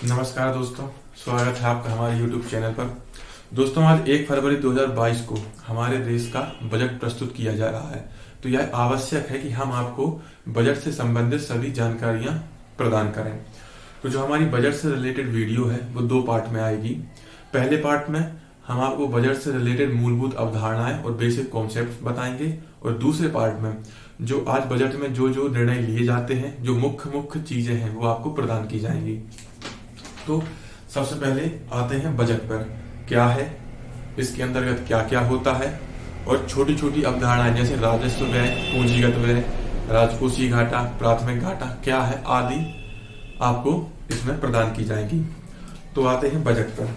नमस्कार दोस्तों, स्वागत है आपका हमारे YouTube चैनल पर। दोस्तों, आज 1 फरवरी 2022 को हमारे देश का बजट प्रस्तुत किया जा रहा है। तो यह आवश्यक है कि हम आपको बजट से संबंधित सभी जानकारियां प्रदान करें। तो जो हमारी बजट से रिलेटेड वीडियो है वो 2 पार्ट में आएगी। पहले पार्ट में हम आपको बजट से रिलेटेड मूलभूत अवधारणाएं और बेसिक कॉन्सेप्ट बताएंगे, और दूसरे पार्ट में जो आज बजट में जो जो निर्णय लिए जाते हैं, जो मुख्य मुख्य चीजें हैं, वो आपको प्रदान की जाएंगी। तो सबसे पहले आते हैं बजट पर। क्या है, इसके अंतर्गत क्या क्या होता है, और छोटी छोटी अवधारणाएं जैसे राजस्व व्यय, पूंजीगत व्यय, राजकोषीय घाटा, प्राथमिक घाटा क्या है आदि आपको इसमें प्रदान की जाएगी। तो आते हैं बजट पर।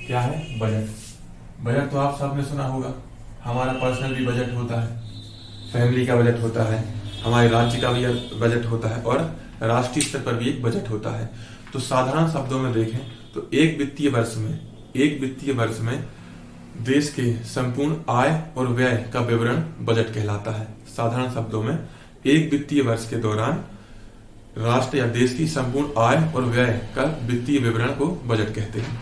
क्या है बजट? बजट तो आप सबने सुना होगा। हमारा पर्सनल भी बजट होता है, फैमिली का बजट होता है, हमारे राज्य का भी बजट होता है, और राष्ट्रीय स्तर पर भी एक बजट होता है। तो साधारण शब्दों में देखें तो एक वित्तीय वर्ष में देश के संपूर्ण आय और व्यय का विवरण बजट कहलाता है। साधारण शब्दों में एक वित्तीय वर्ष के दौरान राष्ट्र या देश की संपूर्ण आय और व्यय का वित्तीय विवरण को बजट कहते हैं।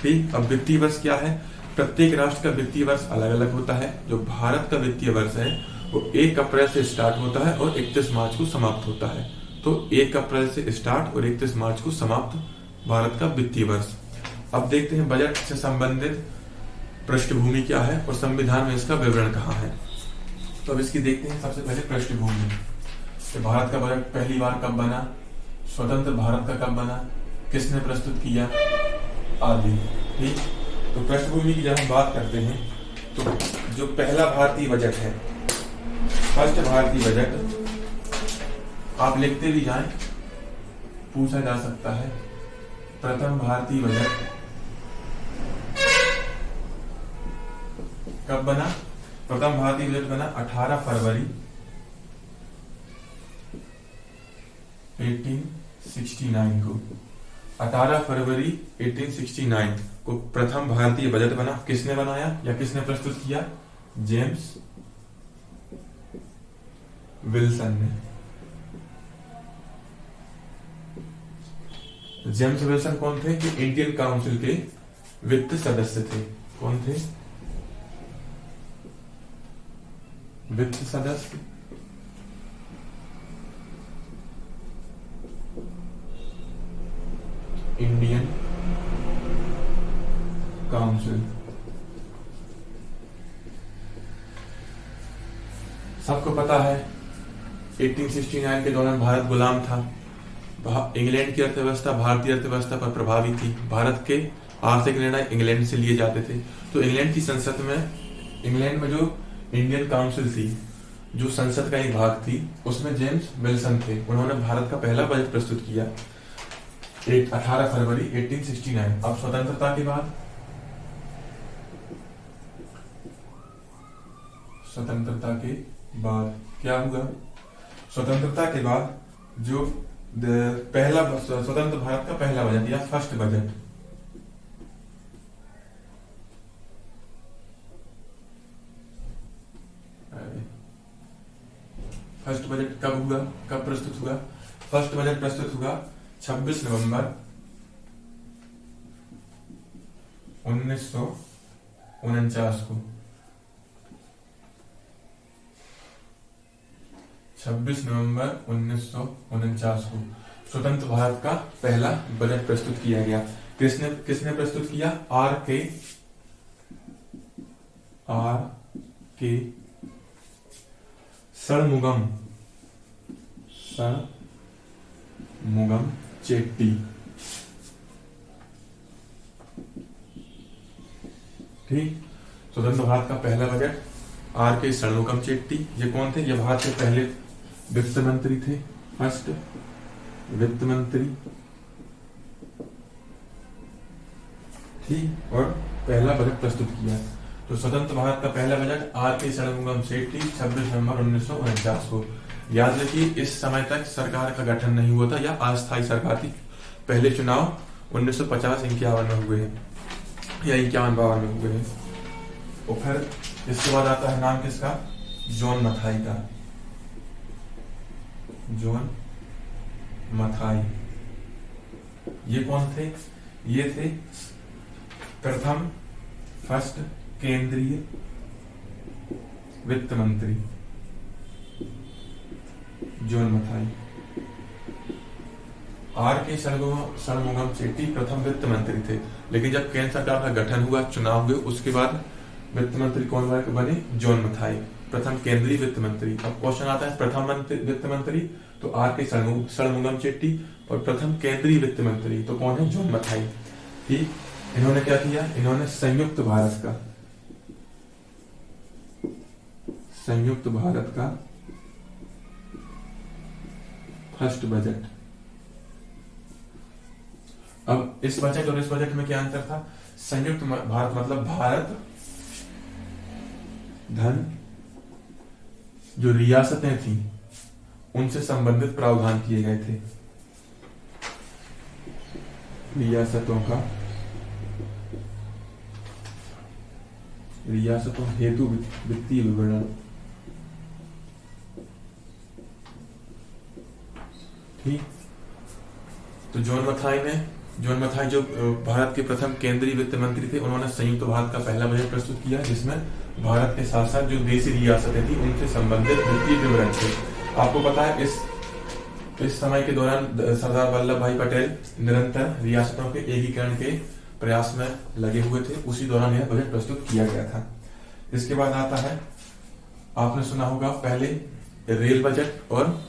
ठीक, अब वित्तीय वर्ष क्या है? प्रत्येक राष्ट्र का वित्तीय वर्ष अलग अलग होता है। जो भारत का वित्तीय वर्ष है वो 1 अप्रैल से स्टार्ट होता है और 31 मार्च को समाप्त होता है। तो 1 अप्रैल से स्टार्ट और 31 मार्च को समाप्त भारत का वित्तीय वर्ष। अब देखते हैं बजट से संबंधित पृष्ठभूमि क्या है और संविधान में इसका विवरण कहाँ है। तो अब इसकी देखते हैं। सबसे पहले पृष्ठभूमि, तो भारत का बजट पहली बार कब बना, स्वतंत्र भारत का कब बना, किसने प्रस्तुत किया आदि। ठीक, तो पृष्ठभूमि की जब हम बात करते हैं तो जो पहला भारतीय बजट है, फर्स्ट भारतीय बजट, आप लिखते भी जाएं, पूछा जा सकता है। प्रथम भारतीय बजट कब बना? प्रथम भारतीय बजट बना 18 फरवरी 1869 को। 18 फरवरी 1869 को प्रथम भारतीय बजट बना। किसने बनाया या किसने प्रस्तुत किया? जेम्स विल्सन ने। जेम्स विल्सन कौन थे? कि इंडियन काउंसिल के वित्त सदस्य थे। कौन थे? वित्त सदस्य। Indian council. सबको पता है 1869 के दौरान भारत गुलाम था। इंग्लैंड की अर्थव्यवस्था भारतीय अर्थव्यवस्था पर प्रभावी थी। भारत के आर्थिक निर्णय इंग्लैंड से लिए जाते थे। तो इंग्लैंड की संसद में, इंग्लैंड में जो इंडियन काउंसिल थी, जो संसद का एक भाग थी, उसमें जेम्स विल्सन थे। उन्होंने भारत का पहला बजट प्रस्तुत किया 18 फरवरी 1869। अब स्वतंत्रता के बाद, क्या हुआ? स्वतंत्रता के बाद जो पहला स्वतंत्र भारत का पहला बजट या फर्स्ट बजट, कब हुआ, कब प्रस्तुत हुआ? फर्स्ट बजट प्रस्तुत हुआ 26 नवंबर 1949 को। 26 नवंबर 1949 को स्वतंत्र भारत का पहला बजट प्रस्तुत किया गया। किसने प्रस्तुत किया? आर के षणमुगम चेट्टी। ठीक, स्वतंत्र भारत का पहला बजट आर के षणमुगम चेट्टी। ये कौन थे? ये भारत के पहले वित्त मंत्री थे, फर्स्ट वित्त मंत्री। ठीक, और पहला बजट प्रस्तुत किया। तो स्वतंत्र भारत का पहला बजट आर के षणमुगम चेट्टी 26 नवंबर 1949 को। याद रखिए, इस समय तक सरकार का गठन नहीं हुआ था या अस्थायी सरकार थी। पहले चुनाव 1950-51 में हुए हैं या 51-52 में हुए हैं। और फिर इसके बाद आता है नाम किसका? जॉन मथाई का। जॉन मथाई। ये कौन थे? ये थे प्रथम फर्स्ट केंद्रीय वित्त मंत्री जॉन मथाई। आर के षणमुगम चेट्टी प्रथम वित्त मंत्री थे, लेकिन जब केंद्र सरकार का गठन हुआ, चुनाव हुए, उसके बाद वित्त मंत्री कौन बने? जॉन मथाई, प्रथम केंद्रीय वित्त मंत्री। अब क्वेश्चन आता है प्रथम वित्त मंत्री तो आर के षणमुगम चेट्टी, और प्रथम केंद्रीय वित्त मंत्री तो कौन है? जॉन मथाई। ठीक, इन्होंने क्या किया? इन्होंने संयुक्त भारत का फर्स्ट बजट। अब इस बजट और इस बजट में क्या अंतर था? संयुक्त भारत मतलब भारत धन जो रियासतें थी उनसे संबंधित प्रावधान किए गए थे। रियासतों हेतु वित्तीय विवरण। ठीक, तो जॉन मथाई जो भारत के प्रथम केंद्रीय वित्त मंत्री थे, उन्होंने संयुक्त भारत का पहला बजट प्रस्तुत किया, जिसमें भारत के साथ साथ जो देशी रियासतें थी उनसे संबंधित वित्तीय विवरण थे। आपको पता है इस समय के दौरान सरदार वल्लभ भाई पटेल निरंतर रियासतों के एकीकरण के प्रयास में लगे हुए थे, उसी दौरान यह बजट प्रस्तुत किया गया था। इसके बाद आता है, आपने सुना होगा पहले रेल बजट और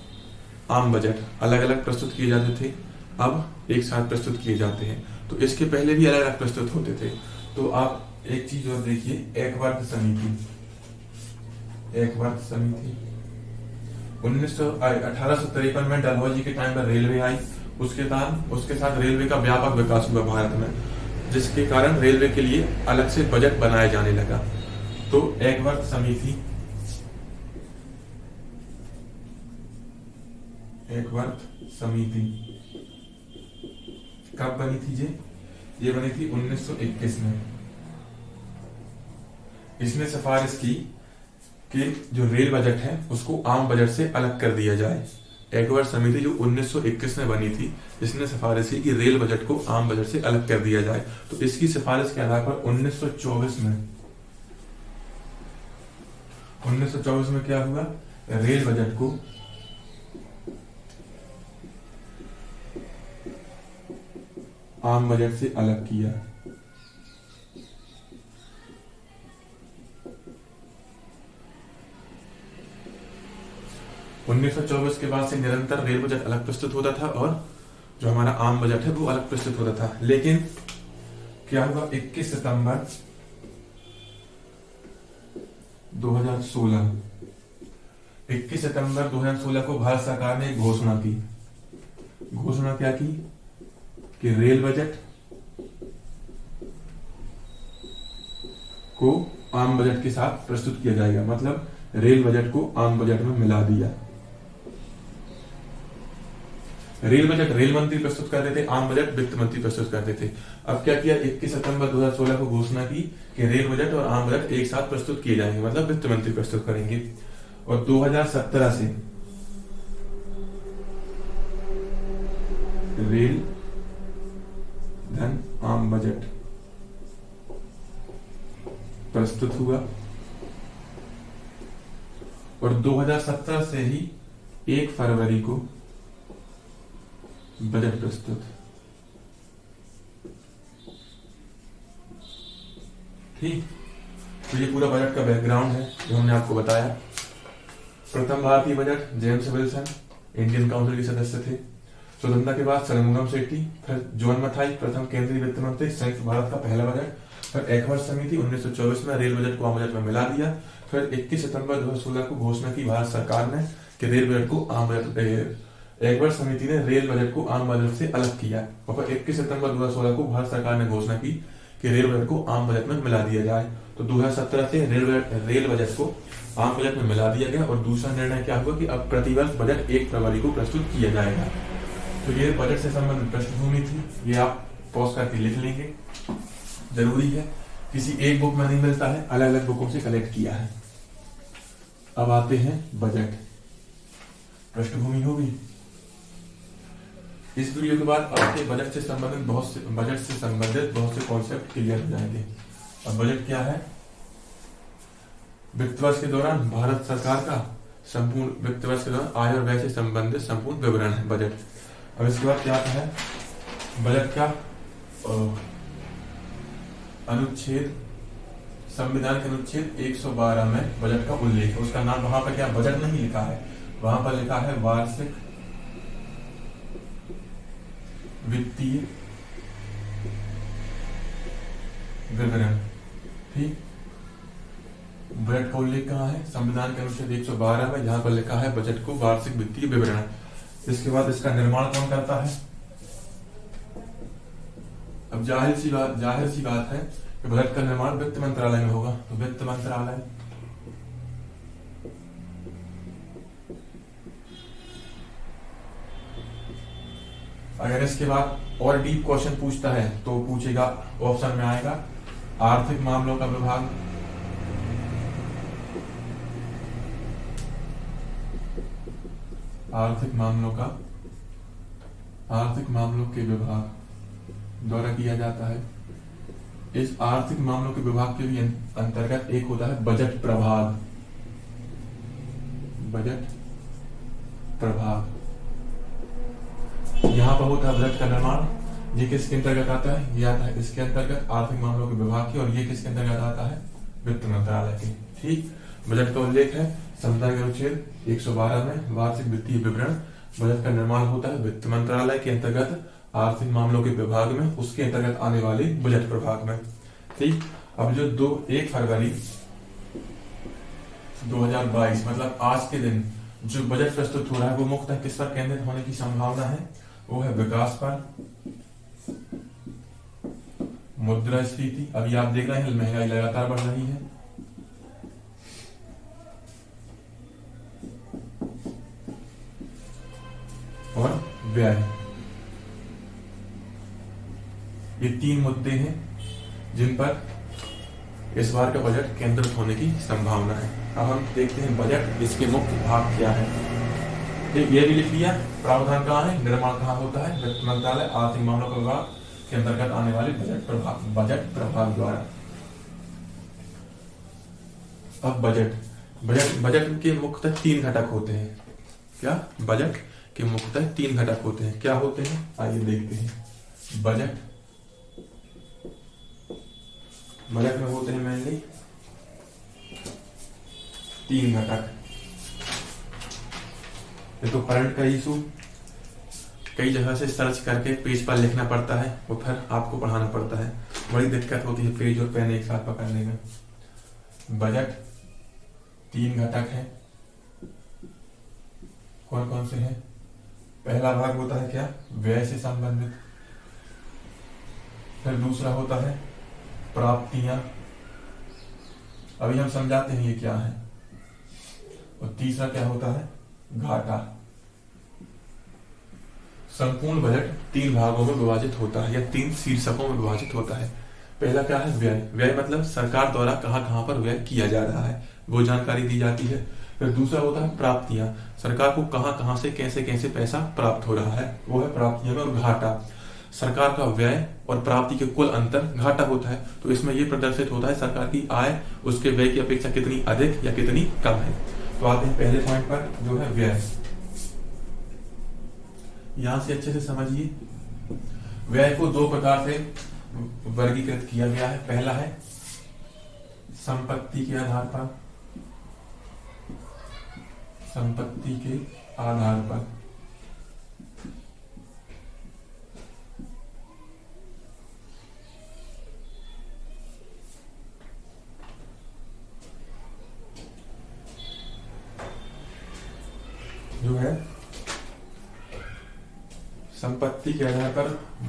आम बजट अलग अलग प्रस्तुत किए जाते थे, अब एक साथ प्रस्तुत किए जाते हैं। तो इसके पहले भी अलग अलग प्रस्तुत होते थे। तो आप एक चीज और देखिए, एकवर्ग समिति 1853 में डलहौजी के टाइम पर रेलवे आई, उसके साथ रेलवे का व्यापक विकास हुआ भारत में, जिसके कारण रेलवे के लिए अलग से बजट बनाया जाने लगा। तो एकवर्ग समिति कब बनी थी? ये बनी थी 1921 में। इसने सिफारिश की कि जो रेल बजट है उसको आम बजट से अलग कर दिया जाए। एकवर्ग समिति जो 1921 में बनी थी, इसने सिफारिश की कि रेल बजट को आम बजट से अलग कर दिया जाए। तो इसकी सिफारिश के आधार पर 1924 में क्या हुआ? रेल बजट को आम बजट से अलग किया। उन्नीस के बाद से निरंतर रेल बजट अलग प्रस्तुत होता था और जो हमारा आम बजट है वो अलग प्रस्तुत होता था। लेकिन क्या हुआ? 21 सितंबर 2016 को भारत सरकार ने एक घोषणा की। घोषणा क्या की? कि रेल बजट को आम बजट के साथ प्रस्तुत किया जाएगा, मतलब रेल बजट को आम बजट में मिला दिया। रेल बजट रेल मंत्री प्रस्तुत करते थे, आम बजट वित्त मंत्री प्रस्तुत करते थे। अब क्या किया? 21 सितंबर 2016 को घोषणा की कि रेल बजट और आम बजट एक साथ प्रस्तुत किए जाएंगे, मतलब वित्त मंत्री प्रस्तुत करेंगे। और 2017 से रेल धन आम बजट प्रस्तुत हुआ और 2017 से ही 1 फरवरी को बजट प्रस्तुत। ठीक, तो ये पूरा बजट का बैकग्राउंड है जो हमने आपको बताया। प्रथम भारतीय budget James Wilson Indian council के सदस्य थे। स्वतंत्रता के बाद षणमुगम चेट्टी, फिर जॉन मथाई प्रथम केंद्रीय वित्त मंत्री, संयुक्त भारत का पहला बजट, फिर एकवर्ग समिति 1924 में रेल बजट को आम बजट में मिला दिया। फिर 21 सितंबर 2016 को घोषणा की भारत सरकार ने कि रेल बजट को आम बजट, एकवर्ग समिति ने रेल बजट को आम बजट से अलग किया। और फिर 21 सितंबर 2016 को भारत सरकार ने घोषणा की कि रेल बजट को आम बजट में मिला दिया जाए। तो 2017 से रेल बजट को आम बजट में मिला दिया गया। और दूसरा निर्णय क्या हुआ कि अब प्रतिवर्ष बजट 1 फरवरी को प्रस्तुत किया जाएगा। तो ये बजट से संबंधित पृष्ठभूमि थी, ये आप पॉज करके लिख लेंगे, जरूरी है, किसी एक बुक में नहीं मिलता है, अलग अलग बुकों से कलेक्ट किया है। अब आते हैं बजट। पृष्ठभूमि होगी, इस वीडियो के बाद आपके बजट से संबंधित बहुत से कॉन्सेप्ट क्लियर हो जाएंगे। अब बजट क्या है? वित्त वर्ष के दौरान भारत सरकार का संपूर्ण वित्त वर्ष के दौरान आय और व्यय से संबंधित संपूर्ण विवरण है बजट। अब इसके बाद क्या है? बजट का अनुच्छेद, संविधान के अनुच्छेद 112 में बजट का उल्लेख है। उसका नाम वहां पर क्या बजट नहीं लिखा है, वहां पर लिखा है वार्षिक वित्तीय विवरण। ठीक, बजट का उल्लेख कहाँ है? संविधान के अनुच्छेद 112 में, जहां पर लिखा है बजट को वार्षिक वित्तीय विवरण। इसके बाद इसका निर्माण कौन करता है? अब जाहिर सी बात है कि बजट का निर्माण वित्त मंत्रालय में होगा, तो वित्त मंत्रालय। अगर इसके बाद और डीप क्वेश्चन पूछता है तो पूछेगा, ऑप्शन में आएगा आर्थिक मामलों का विभाग, आर्थिक मामलों के विभाग द्वारा किया जाता है। इस आर्थिक मामलों के विभाग के भी अंतर्गत एक होता है बजट प्रभाग। यहाँ पर होता है बजट का निर्माण। ये किसके अंतर्गत आता है? ये आता है इसके अंतर्गत, आर्थिक मामलों के विभाग की। और ये किसके अंतर्गत आता है? वित्त मंत्रालय के। ठीक, बजट का उल्लेख है संविधान के अनुच्छेद 112 में, वार्षिक वित्तीय विवरण। बजट का निर्माण होता है वित्त मंत्रालय के अंतर्गत, आर्थिक मामलों के विभाग में, उसके अंतर्गत आने वाले बजट प्रभाग में। ठीक, अब जो 1 फरवरी 2022 मतलब आज के दिन जो बजट प्रस्तुत हो रहा है वो मुख्यतः किस पर केंद्रित होने की संभावना है? वो है विकास पर, मुद्रास्फीति, अभी आप देख रहे हैं महंगाई लगातार बढ़ रही है, और व्यय। ये 3 मुद्दे हैं जिन पर इस बार का बजट केंद्रित होने की संभावना है। अब हम देखते हैं बजट, इसके मुख्य भाग क्या है। ये भी लिख लिया, प्रावधान कहाँ है, निर्माण कहाँ होता है, वित्त मंत्रालय, आर्थिक मामलों का विभाग के अंतर्गत आने वाले बजट प्रभाग द्वारा। अब बजट के मुख्यतः 3 घटक होते हैं। क्या? बजट के मुख्यतः 3 घटक होते हैं। क्या होते हैं? आइए देखते हैं। बजट में होते हैं मेनली 3 घटक। ये तो करंट का इशू कई जगह से सर्च करके पेज पर लिखना पड़ता है, वो फिर आपको पढ़ाना पड़ता है, बड़ी दिक्कत होती है पेज और पेन एक साथ पकड़ने में। बजट 3 घटक है। कौन कौन से हैं? पहला भाग होता है क्या? व्यय से संबंधित। फिर दूसरा होता है प्राप्तियां, अभी हम समझाते हैं ये क्या है। और तीसरा क्या होता है? घाटा। संपूर्ण बजट 3 भागों में विभाजित होता है या 3 शीर्षकों में विभाजित होता है। पहला क्या है? व्यय। व्यय मतलब सरकार द्वारा कहां कहां पर व्यय किया जा रहा है वो जानकारी दी जाती है। फिर दूसरा होता है प्राप्तियां, सरकार को कहां कहां से कैसे कैसे पैसा प्राप्त हो रहा है, वो है प्राप्तियां में। और घाटा, सरकार का व्यय और प्राप्ति के कुल अंतर घाटा होता है। तो इसमें यह प्रदर्शित होता है सरकार की आय उसके व्यय की अपेक्षा कितनी अधिक या कितनी कम है। तो आते हैं पहले पॉइंट पर जो है व्यय। यहां से अच्छे से समझिए, व्यय को 2 प्रकार से वर्गीकृत किया गया है। पहला है संपत्ति के आधार पर, संपत्ति के आधार पर। जो है संपत्ति के आधार पर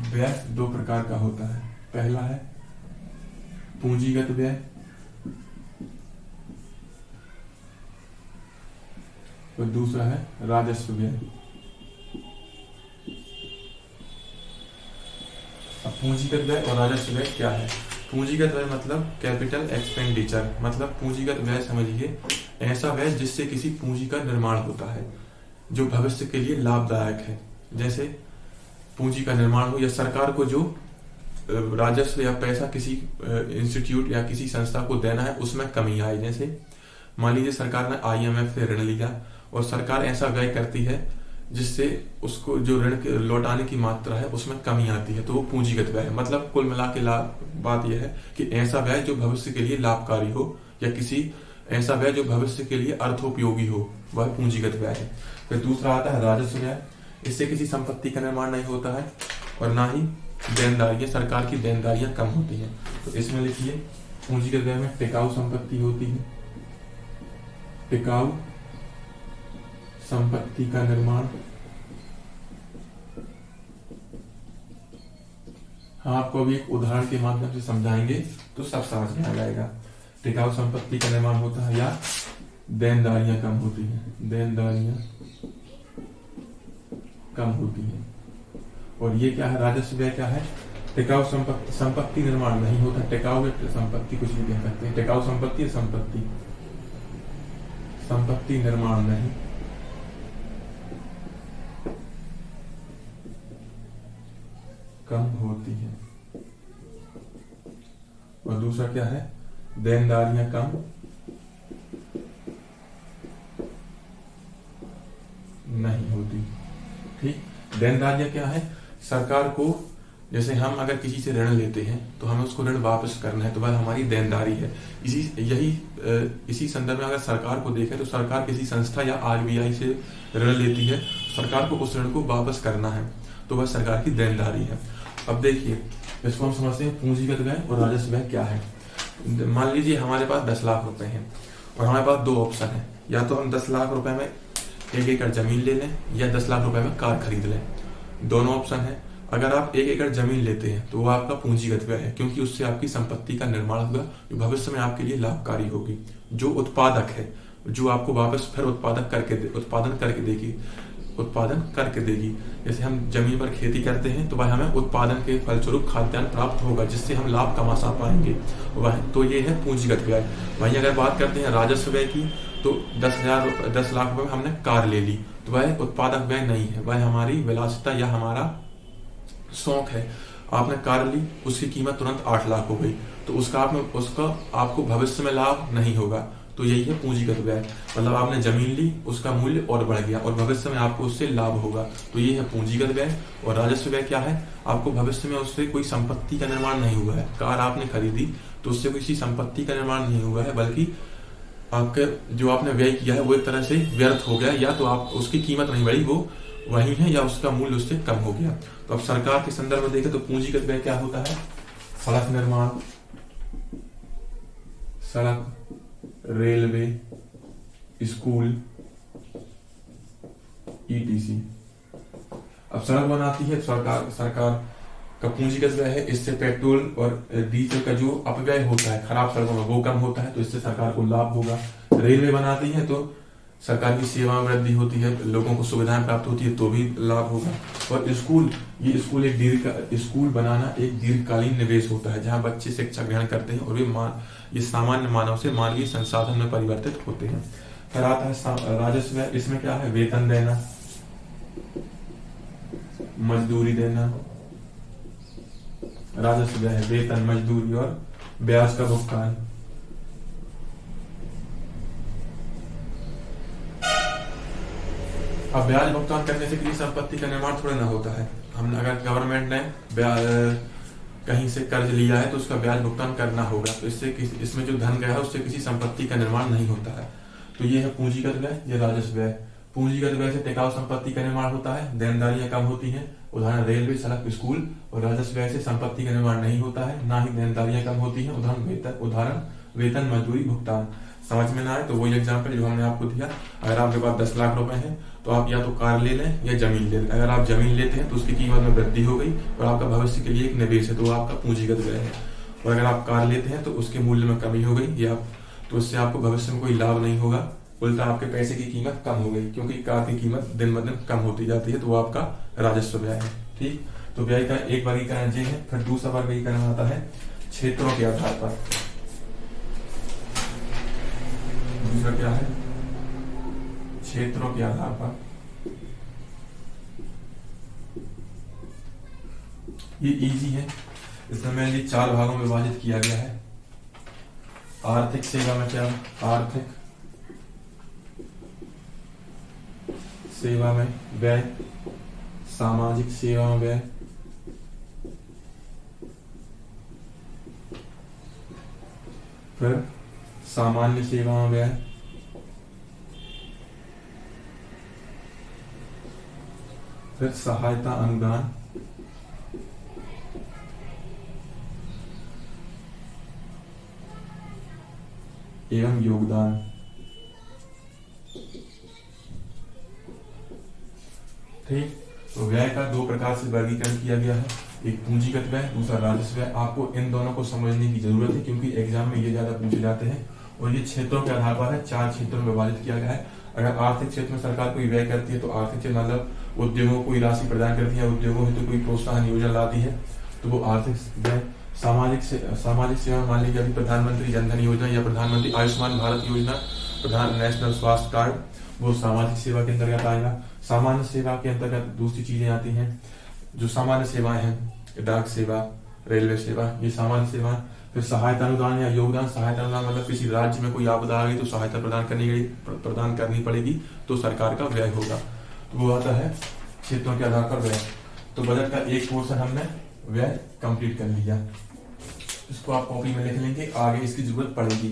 व्यय 2 प्रकार का होता है। पहला है पूंजीगत व्यय और दूसरा है राजस्व व्यय। अब पूंजीगत व्यय और राजस्व व्यय क्या है? पूंजीगत व्यय मतलब कैपिटल एक्सपेंडिचर, मतलब पूंजीगत व्यय समझिए ऐसा व्यय जिससे किसी पूंजी का निर्माण होता है जो भविष्य के लिए लाभदायक है। जैसे पूंजी का निर्माण हो, या सरकार को जो राजस्व या पैसा किसी इंस्टीट्यूट या किसी संस्था को देना है उसमें कमी आए। जैसे मान लीजिए सरकार ने IMF से ऋण लिया और सरकार ऐसा व्यय करती है जिससे उसको जो ऋण लौटाने की मात्रा है उसमें कमी आती है, तो वो पूंजीगत व्यय है। मतलब कुल मिला के बात यह है कि ऐसा व्यय जो भविष्य के लिए लाभकारी हो, या किसी ऐसा व्यय जो भविष्य के लिए अर्थोपयोगी हो, वह पूंजीगत व्यय है। फिर दूसरा आता है राजस्व व्यय। इससे किसी संपत्ति का निर्माण नहीं होता है और ना ही देनदारियां, सरकार की देनदारियां कम होती हैं। तो इसमें लिखिए पूंजीगत व्यय में टिकाऊ संपत्ति होती है, टिकाऊ संपत्ति का निर्माण। हाँ, आपको अभी एक उदाहरण के माध्यम से समझाएंगे तो सब समझ में आ जाएगा। टिकाऊ संपत्ति का निर्माण होता है, या देनदारियां कम होती हैं, देनदारियां कम होती हैं। और ये क्या है, राजस्व व्यय क्या है, टिकाऊ संपत्ति निर्माण नहीं होता। टिकाऊ संपत्ति कुछ भी कह सकते हैं, टिकाऊ संपत्ति संपत्ति निर्माण नहीं, कम होती है। और दूसरा क्या है, देनदारियां कम नहीं होती। ठीक, देनदारियां क्या है, सरकार को, जैसे हम अगर किसी से ऋण लेते हैं तो हमें उसको ऋण वापस करना है, तो वह हमारी देनदारी है। इसी संदर्भ में अगर सरकार को देखें तो सरकार किसी संस्था या RBI से ऋण लेती है, सरकार को उस ऋण को वापस करना है, तो वह सरकार की देनदारी है। अब देखिए इसको हम समझते हैं पूंजीगत व्यय और राजस्व व्यय क्या है। मान लीजिए हमारे पास 10 लाख रुपए हैं और हमारे पास दो ऑप्शन है, या तो हम 10 लाख रुपए में 1 एकड़ जमीन ले लें या 10 लाख रुपए में कार खरीद लें। दोनों ऑप्शन है। अगर आप 1 एकड़ जमीन लेते हैं तो वो आपका पूंजीगत व्यय है, क्योंकि उससे आपकी संपत्ति का निर्माण होगा जो भविष्य में आपके लिए लाभकारी होगी। जो उत्पादक है, जो आपको वापस फिर उत्पादन करके देगी। जैसे हम जमीन पर खेती करते हैं तो वह हमें उत्पादन के फलस्वरूप खाद्यान्न प्राप्त होगा, जिससे हम लाभ कमा पाएंगे, वह तो ये है पूंजीगत व्यय। वहीं अगर बात करते हैं राजस्व व्यय की, तो 10 लाख रुपए में हमने कार ले ली, तो वह उत्पादक व्यय नहीं है, वह हमारी विलासिता या हमारा शौक है। आपने कार ली, उसकी कीमत तुरंत 8 लाख हो गई, तो उसका आपको भविष्य में लाभ नहीं होगा, तो यही है पूंजीगत व्यय। मतलब आपने जमीन ली, उसका मूल्य और बढ़ गया और भविष्य में आपको उससे लाभ होगा, तो ये है पूंजीगत व्यय। और राजस्व व्यय क्या है, आपको भविष्य में उससे कोई संपत्ति का निर्माण नहीं हुआ है। कार आपने खरीदी तो उससे किसी संपत्ति का निर्माण नहीं हुआ है, बल्कि आपके जो आपने व्यय किया है वो एक तरह से व्यर्थ हो गया, या तो आप उसकी कीमत नहीं बढ़ी, वो वही है, या उसका मूल्य उससे कम हो गया। तो अब सरकार के संदर्भ में देखें तो पूंजीगत व्यय क्या होता है, सड़क निर्माण, सड़क, रेलवे, स्कूल, ETC। अब सड़क बनाती है सरकार का पूंजीगत व्यय है। इससे पेट्रोल और डीजल का जो अपव्यय होता है खराब सड़कों में वो कम होता है, तो इससे सरकार को लाभ होगा। रेलवे बनाती है तो सरकार की सेवा में वृद्धि होती है, लोगों को सुविधाएं प्राप्त होती है, तो भी लाभ होगा। और स्कूल बनाना एक दीर्घकालीन निवेश होता है, जहां बच्चे शिक्षा ग्रहण करते हैं और ये सामान्य मानव से मानवीय संसाधन में परिवर्तित होते हैं। फिर आता है राजस्व व्यय। इसमें क्या है, वेतन देना, मजदूरी देना। राजस्व व्यय है वेतन, मजदूरी और ब्याज का भुगतान। अब ब्याज भुगतान करने से किसी संपत्ति का निर्माण थोड़ा ना होता है। हमने अगर गवर्नमेंट ने कहीं से कर्ज लिया है तो उसका ब्याज भुगतान करना होगा, तो इसमें जो धन गया है उससे किसी संपत्ति का निर्माण नहीं होता है। तो ये है पूंजीगत व्यय, ये राजस्व व्यय। पूंजीगत व्यय से टिकाऊ संपत्ति का निर्माण होता है, देनदारियां कम होती हैं, उदाहरण रेलवे, सड़क, स्कूल। और राजस्व व्यय से संपत्ति का निर्माण नहीं होता है, ना ही देनदारियां कम होती हैं, उदाहरण वेतन, मजदूरी, भुगतान। समझ में ना आए तो वही एग्जाम्पल जो हमने आपको दिया, अगर आपके पास 10 लाख रुपए हैं तो आप या तो कार ले लें या जमीन ले लें। अगर आप जमीन लेते हैं तो उसकी कीमत में वृद्धि हो गई और आपका भविष्य के लिए एक निवेश है, तो आपका पूंजीगत व्यय है। और अगर आप कार लेते हैं तो उसके मूल्य में कमी हो गई, तो उससे आपको भविष्य में कोई लाभ नहीं होगा, उल्टा आपके पैसे की कीमत कम हो गई, क्योंकि कार की कीमत दिन ब दिन कम होती जाती है, तो वो आपका राजस्व व्यय है। ठीक, तो व्यय का एक वर्गीकरण ये है। फिर दूसरा वर्गीकरण आता है क्षेत्रों के आधार पर। दूसरा क्या है, क्षेत्रों के आधार पर। ये इजी है। इसमें मेनली 4 भागों में विभाजित किया गया है। आर्थिक सेवा में क्या, आर्थिक सेवा में व्यय, सामाजिक सेवा में व्यय, फिर सामान्य सेवा में व्यय, फिर सहायता अनुदान, एवं योगदान। ठीक, तो व्यय का 2 प्रकार से वर्गीकरण किया गया है, एक पूंजीगत व्यय, दूसरा राजस्व व्यय। आपको इन दोनों को समझने की जरूरत है क्योंकि एग्जाम में ये ज्यादा पूछे जाते हैं और ये क्षेत्रों के आधार पर है, 4 क्षेत्रों में विभाजित किया गया है। अगर आर्थिक क्षेत्र में सरकार कोई व्यय करती है तो आर्थिक क्षेत्र मतलब उद्योगों को कोई राशि प्रदान करती है, उद्योगों हेतु कोई प्रोत्साहन योजना लाती है तो वो आर्थिक व्यय। सामाजिक सेवा मान लीजिए अभी प्रधानमंत्री जन धन योजना या प्रधानमंत्री आयुष्मान भारत योजना, प्रधान नेशनल स्वास्थ्य कार्ड, वो सामाजिक सेवा के अंतर्गत आएगा। सामान्य सेवा के अंतर्गत दूसरी चीजें आती हैं जो सामान्य सेवाएं हैं, डाक सेवा, रेलवे सेवा, ये सामान्य सेवा। फिर सहायता अनुदान या योगदान। सहायता अनुदान मतलब किसी राज्य में कोई आपदा आ गई तो सहायता प्रदान करनी पड़ेगी तो सरकार का व्यय होगा, तो वो आता है क्षेत्रों के आधार पर व्यय। तो बजट का एक पोर्शन हमने व्यय कंप्लीट कर लिया, इसको आप कॉपी में लिख लेंगे, आगे इसकी जरूरत पड़ेगी।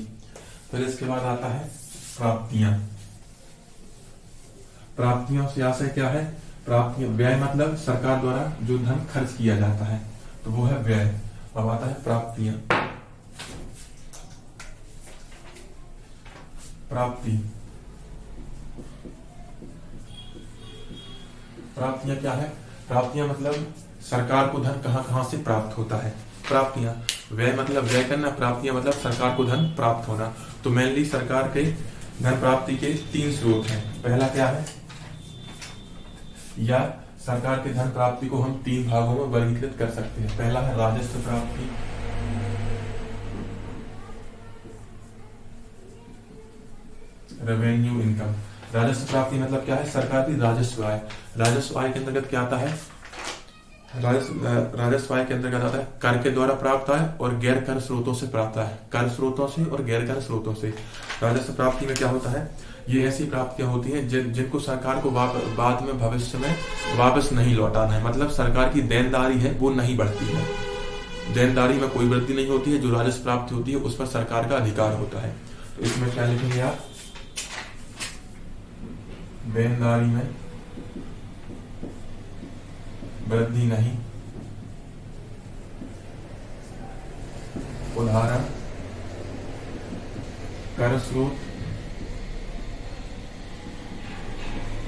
फिर इसके बाद आता है प्राप्तियां। प्राप्तियों से आशय क्या है, प्राप्तियां व्यय मतलब सरकार द्वारा जो धन खर्च किया जाता है तो वो है व्यय। अब आता है प्राप्तियां। प्राप्तियां क्या है, प्राप्तियां मतलब सरकार को धन कहां कहां से प्राप्त होता है। प्राप्तियां, व्यय मतलब व्यय करना, प्राप्तियां मतलब सरकार को धन प्राप्त होना। तो मेनली सरकार के धन प्राप्ति के 3 स्रोत हैं। पहला क्या है, या सरकार के धन प्राप्ति को हम 3 भागों में वर्गीकृत कर सकते हैं। पहला है राजस्व प्राप्ति, रेवेन्यू इनकम। राजस्व प्राप्ति मतलब क्या है, सरकार की राजस्व आय। राजस्व आय के अंतर्गत क्या आता है, राजस्व आय के अंतर्गत आता है कर के द्वारा प्राप्त आय और गैर कर स्रोतों से प्राप्त आय, कर स्रोतों से और गैर कर स्रोतों से। राजस्व प्राप्ति में क्या होता है, ये ऐसी प्राप्तियां होती हैं जिनको सरकार को बाद में भविष्य में वापस नहीं लौटाना है, मतलब सरकार की देनदारी है वो नहीं बढ़ती है, देनदारी में कोई वृद्धि नहीं होती है। जो राजस्व प्राप्ति होती है उस पर सरकार का अधिकार होता है। तो इसमें क्या लिखेंगे आप, देनदारी में वृद्धि नहीं, उदाहरण कर स्रोत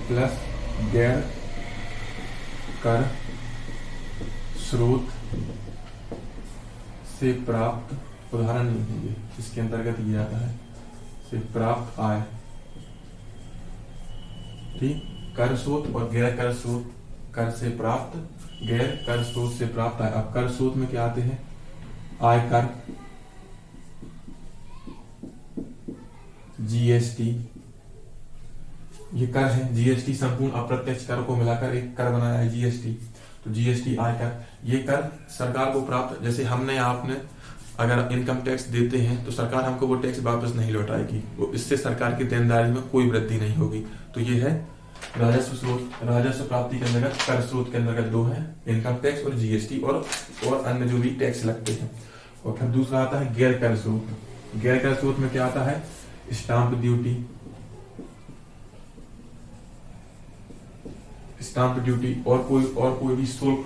प्लस गैर कर स्रोत से प्राप्त, उदाहरण लिखेंगे इसके अंतर्गत ये आता है, से प्राप्त आय। ठीक, कर स्रोत और गैर कर स्रोत, कर से प्राप्त, गैर कर स्रोत से प्राप्त आय। अब कर स्रोत में क्या आते हैं, आयकर, जीएसटी, ये कर है, जीएसटी संपूर्ण अप्रत्यक्ष कर को मिलाकर एक कर बनाया है जीएसटी। तो जीएसटी आयकर, ये कर सरकार को प्राप्त, जैसे हमने आपने अगर इनकम टैक्स देते हैं तो सरकार हमको वो टैक्स वापस नहीं लौटाएगी, वो इससे सरकार की देनदारी में कोई वृद्धि नहीं होगी। तो ये है राजस्व स्रोत। राजस्व प्राप्ति के अंतर्गत कर स्रोत के अंतर्गत 2 है, इनकम टैक्स और जीएसटी और अन्य जो भी टैक्स लगते हैं। और फिर दूसरा आता है गैर कर स्रोत। गैर कर स्रोत में क्या आता है, स्टाम्प ड्यूटी, और कोई भी शुल्क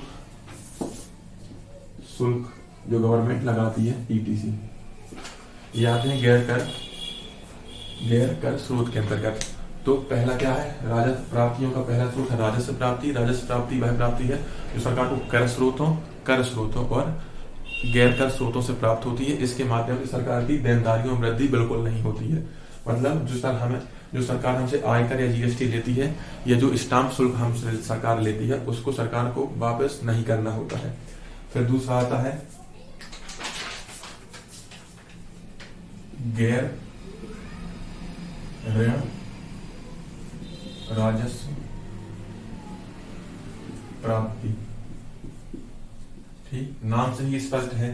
जो गवर्नमेंट लगाती है, ईटीसी, ये आते हैं गैर कर स्रोत के अंतर्गत। तो पहला क्या है, राजस्व प्राप्तियों का पहला स्रोत है राजस्व प्राप्ति। राजस्व प्राप्ति वह प्राप्ति है जो सरकार को कर स्रोतों और गैर कर स्रोतों से प्राप्त होती है। इसके माध्यम से सरकार की देनदारियों में वृद्धि बिल्कुल नहीं होती है। मतलब जो सरकार हमसे आयकर या जीएसटी लेती है या जो स्टाम्प शुल्क हमसे सरकार लेती है उसको सरकार को वापस नहीं करना होता है। फिर दूसरा आता है गैर ऋण राजस्व प्राप्ति। ठीक, नाम से ही स्पष्ट है,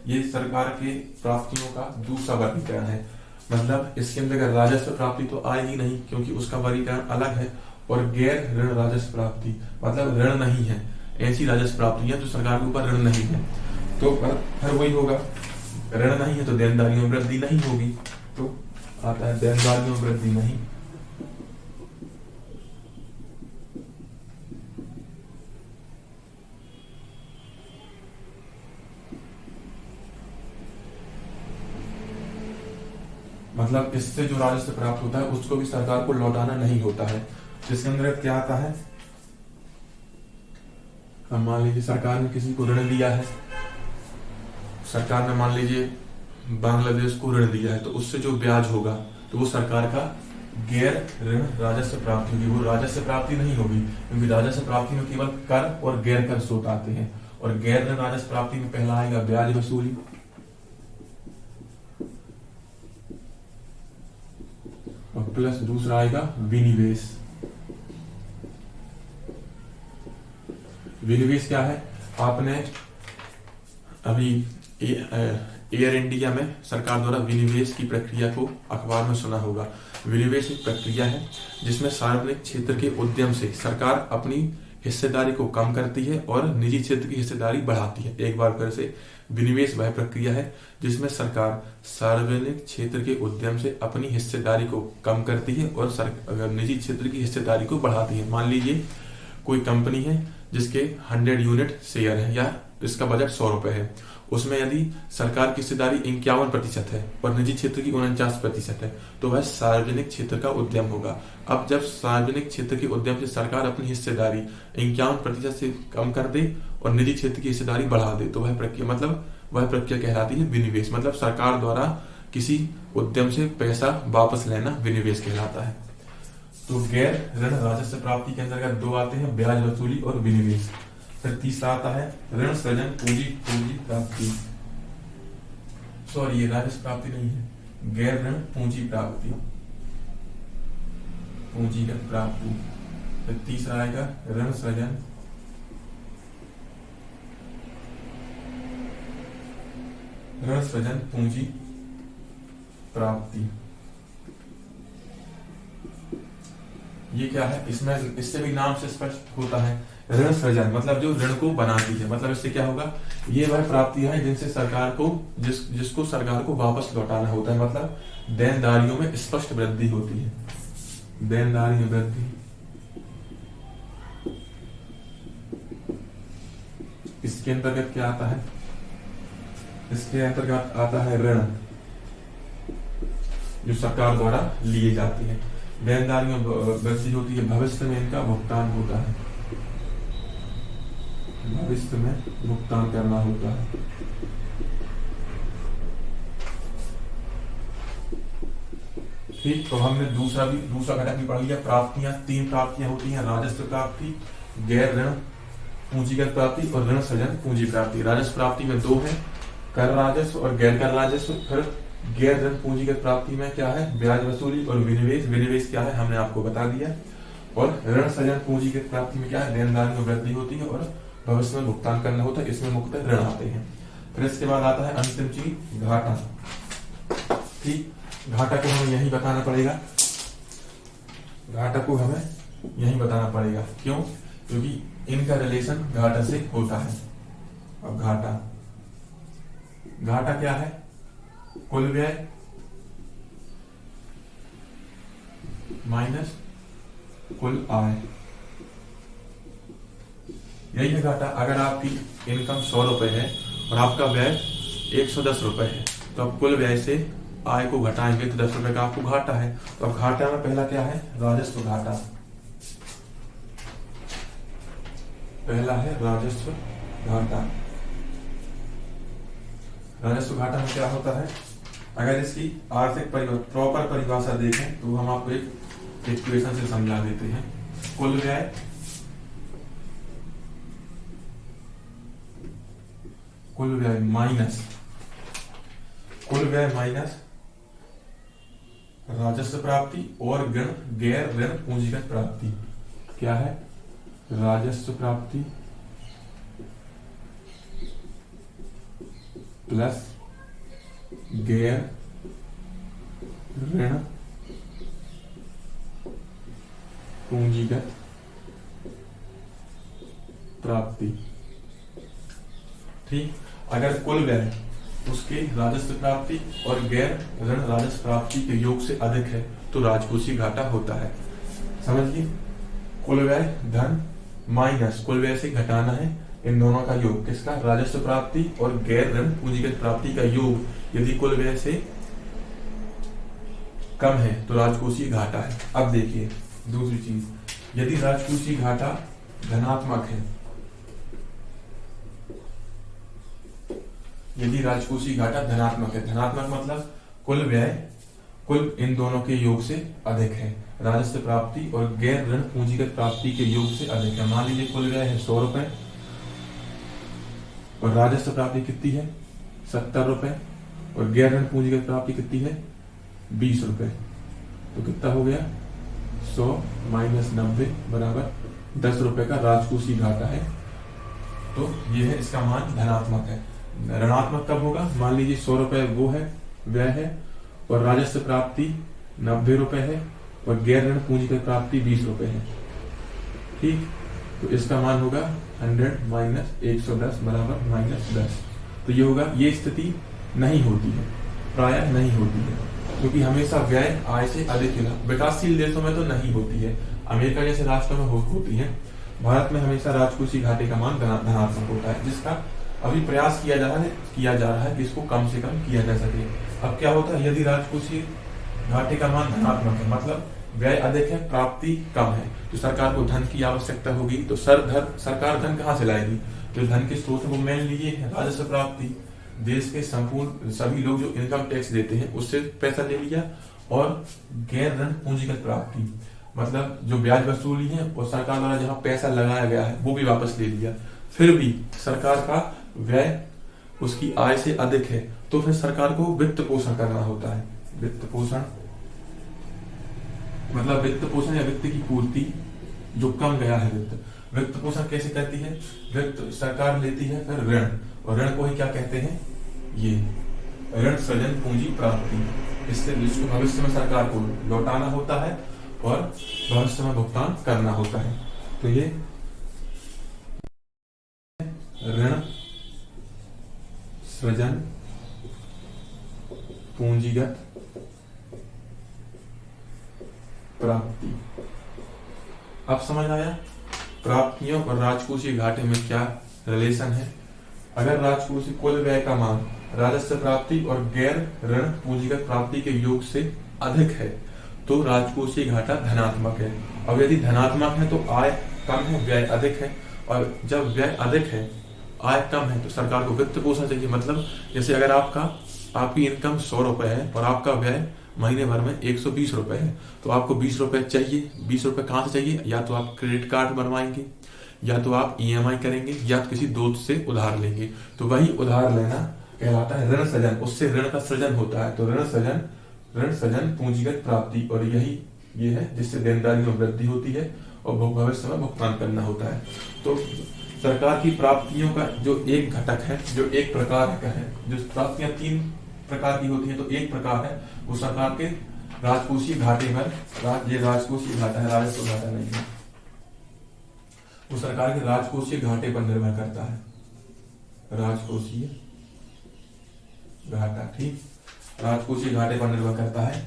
ये सरकार के प्राप्तियों का दूसरा वर्गीकरण है। मतलब इसके अंदर राजस्व प्राप्ति तो आएगी नहीं, क्योंकि उसका वर्गीकरण अलग है। और गैर ऋण राजस्व प्राप्ति मतलब ऋण नहीं है, ऐसी राजस्व प्राप्ति है जो सरकार के ऊपर ऋण नहीं है। तो फिर वही होगा, ऋण नहीं है तो देनदारियों में वृद्धि नहीं होगी, तो आता है देनदारियों में वृद्धि नहीं। मतलब इससे जो राजस्व प्राप्त होता है उसको भी सरकार को लौटाना नहीं होता है। जिसके अंदर क्या आता है, अब मान लीजिए सरकार ने किसी को ऋण दिया है, सरकार ने मान लीजिए बांग्लादेश को ऋण दिया है, तो उससे जो ब्याज होगा तो वो सरकार का गैर ऋण राजस्व प्राप्ति होगी, वो राजस्व प्राप्ति नहीं होगी, क्योंकि राजस्व प्राप्ति में केवल कर और गैर कर स्रोत आते हैं। और गैर ऋण राजस्व प्राप्ति में पहला आएगा ब्याज वसूली, और प्लस दूसरा आएगा विनिवेश। विनिवेश क्या है, आपने अभी एयर इंडिया में सरकार द्वारा विनिवेश की प्रक्रिया को अखबार में सुना होगा। विनिवेश एक प्रक्रिया है जिसमें सार्वजनिक क्षेत्र के उद्यम से सरकार अपनी हिस्सेदारी को कम करती है और निजी क्षेत्र की हिस्सेदारी बढ़ाती है। एक बार फिर से, विनिवेश वह प्रक्रिया है जिसमें सरकार सार्वजनिक क्षेत्र के उद्यम से अपनी हिस्सेदारी को कम करती है और निजी क्षेत्र की हिस्सेदारी को बढ़ाती है। मान लीजिए कोई कंपनी है जिसके 100 यूनिट शेयर है या इसका बजट 100 रुपए है, उसमें यदि सरकार की हिस्सेदारी 51% है और निजी क्षेत्र की 49% है, तो वह सार्वजनिक क्षेत्र का उद्यम होगा। अब जब सार्वजनिक क्षेत्र के उद्यम से सरकार अपनी हिस्सेदारी 51% से कम कर दे और निजी क्षेत्र की हिस्सेदारी बढ़ा दे, तो वह प्रक्रिया कहलाती है विनिवेश। मतलब सरकार द्वारा किसी उद्यम से पैसा वापस लेना विनिवेश कहलाता है। तो गैर ऋण राजस्व प्राप्ति के अंतर्गत दो आते हैं, ब्याज वसूली और विनिवेश। फिर तीसरा आता है ऋण सृजन पूंजी प्राप्ति, सॉरी ये राजस्व प्राप्ति नहीं है, गैर ऋण पूंजी प्राप्ति, पूंजीगत प्राप्ति। फिर तीसरा आएगा ऋण सृजन पूंजी प्राप्ति। ये क्या है, इसमें इससे भी नाम से स्पष्ट होता है, ऋण सृजन मतलब जो ऋण को बनाती है। मतलब इससे क्या होगा, ये वह प्राप्तियां हैं जिनसे सरकार को जिसको सरकार को वापस लौटाना होता है। मतलब देनदारियों में स्पष्ट वृद्धि होती है, देनदारी में वृद्धि। इसके अंतर्गत क्या आता है, इसके अंतर्गत आता है ऋण जो सरकार द्वारा लिए जाते हैं। देनदारियों में वृद्धि होती है, भविष्य में इनका भुगतान होता है, भविष्य में भुगतान करना होता है। ठीक, तो हमने दूसरा घटक भी पढ़ लिया। प्राप्तियां, 3 प्राप्तियां होती हैं, राजस्व प्राप्ति, गैर ऋण पूंजीगत प्राप्ति और ऋण सृजन पूंजी प्राप्ति। राजस्व प्राप्ति में 2 है, कर राजस्व और गैर कर राजस्व। फिर गैर ऋण पूंजीगत प्राप्ति में क्या है, ब्याज वसूली और विनिवेश। विनिवेश क्या है हमने आपको बता दिया। और ऋण सृजन पूंजीगत प्राप्ति में क्या है, देनदारी में वृद्धि होती है और भविष्य में भुगतान करना होता है। इसमें मुख्यतः ऋण आते हैं। फिर इसके बाद आता है अंतिम चीज घाटा। ठीक, घाटा को हमें यही बताना पड़ेगा, घाटा को हमें यही बताना पड़ेगा। क्यों, क्योंकि इनका रिलेशन घाटा से होता है। अब घाटा क्या है, कुल व्यय माइनस कुल आय, यही है घाटा। अगर आपकी इनकम 100 रुपए है और आपका व्यय 110 रुपए है, तो आप कुल व्यय से आय को घटाएंगे तो 10 रुपए का आपको घाटा है। तो अब घाटा में पहला क्या है, राजस्व घाटा। पहला है राजस्व घाटा। राजस्व घाटा में क्या होता है, अगर इसकी आर्थिक प्रॉपर परिभाषा देखें तो हम आपको एक इक्वेशन से समझा देते हैं। कुल व्यय माइनस राजस्व प्राप्ति और गैर ऋण पूंजीगत प्राप्ति। क्या है, राजस्व प्राप्ति प्लस गैर ऋण पूंजीगत प्राप्ति। ठीक, अगर कुल व्यय उसके राजस्व प्राप्ति और गैर ऋण राजस्व प्राप्ति के योग से अधिक है तो राजकोषीय घाटा होता है। समझिए, कुल व्यय धन माइनस कुल व्यय से घटाना है इन दोनों का योग, किसका? राजस्व प्राप्ति और गैर ऋण पूंजीगत प्राप्ति का योग यदि कुल व्यय से कम है तो राजकोषीय घाटा है। अब देखिए दूसरी चीज, यदि राजकोषीय घाटा धनात्मक है, यदि राजकोषीय घाटा धनात्मक है, धनात्मक मतलब कुल व्यय कुल इन दोनों के योग से अधिक है, राजस्व प्राप्ति और गैर ऋण पूंजीगत प्राप्ति के योग से अधिक है। मान लीजिए कुल व्यय है 100 रुपए और राजस्व प्राप्ति कितनी है? 70 रुपए और गैर ऋण पूंजीगत प्राप्ति कितनी है? 20 रुपए। तो कितना हो गया? 100 माइनस 90 बराबर 10 रुपए का राजकोषीय घाटा है। तो ये है, इसका मान धनात्मक है। ऋणात्मक कब होगा? मान लीजिए 100 रुपए वो है व्यय है और राजस्व प्राप्ति 90 रुपए है और गैर ऋण पूंजीगत प्राप्ति 20 रुपए है। ठीक, तो इसका मान होगा 100 माइनस 110 बराबर -10। तो ये होगा, ये स्थिति नहीं होती है, प्रायः नहीं होती है, क्योंकि हमेशा व्यय आय से अधिक होगा। विकासशील देशों में तो नहीं होती है, अमेरिका जैसे राष्ट्रों में होती है। भारत में हमेशा राजकोषीय घाटे का मान धनात्मक होता है, जिसका अभी प्रयास किया जा रहा है कि इसको कम से कम किया जा सके। अब क्या होता है, यदि राजकोषीय घाटे का मान धनात्मक है मतलब व्यय अधिक है, प्राप्ति कम है, तो सरकार को धन की आवश्यकता होगी। तो सरकार धन कहाँ से लाएगी? तो धन के स्रोत को मेन लिए है राजस्व प्राप्ति, देश के संपूर्ण सभी लोग जो इनकम टैक्स देते हैं उससे पैसा ले लिया, और गैर ऋण पूंजीगत प्राप्ति मतलब जो ब्याज वसूली है और सरकार द्वारा जहाँ पैसा लगाया गया है वो भी वापस ले लिया। फिर भी सरकार का व्यय उसकी आय से अधिक है तो फिर सरकार को वित्त पोषण करना होता है। वित्त पोषण मतलब वित्त पोषण या वित्त की पूर्ति जो कम गया है वित्त पोषण कैसे करती है? वित्त सरकार लेती है फिर ऋण, और ऋण को ही क्या कहते हैं? ये ऋण सृजन पूंजी प्राप्ति। इससे जिसको भविष्य में सरकार को लौटाना होता है और भविष्य में भुगतान करना होता है। तो ये ऋण सृजन पूंजीगत प्राप्ति। अब समझ आया प्राप्तियों और राजकोषीय घाटे में क्या रिलेशन है? अगर राजकोषीय कुल व्यय का मान राजस्व प्राप्ति और गैर ऋण पूंजीगत प्राप्ति के योग से अधिक है तो राजकोषीय घाटा धनात्मक है। और यदि धनात्मक है तो आय कम है, व्यय अधिक है, और जब व्यय अधिक है आय कम है तो सरकार को वित्त पोषण चाहिए। मतलब जैसे अगर आपकी इनकम 100 रुपए है और आपका व्यय महीने भर में 120 रुपए है तो आपको 20 रुपए चाहिए। 20 रुपए कहाँ से चाहिए? या तो आप क्रेडिट कार्ड बनवाएंगे, या तो आप EMI करेंगे, या तो किसी दोस्त से उधार लेंगे। तो वही उधार लेना कहलाता है ऋण सृजन, उससे ऋण का सृजन होता है। तो ऋण सृजन पूंजीगत प्राप्ति, और यही ये है जिससे देनदारी में वृद्धि होती है और भविष्य में भुगतान करना होता है। तो सरकार की प्राप्तियों का जो एक घटक है, जो एक प्रकार का है, जो प्राप्तियां 3 प्रकार की होती है, तो एक प्रकार है वो सरकार के राजकोषीय घाटे पर, ये राजकोषीय घाटा है, राजस्व घाटा नहीं है, वो सरकार के राजकोषीय घाटे पर निर्भर करता है। राजकोषीय घाटा, ठीक, राजकोषीय घाटे पर निर्भर करता है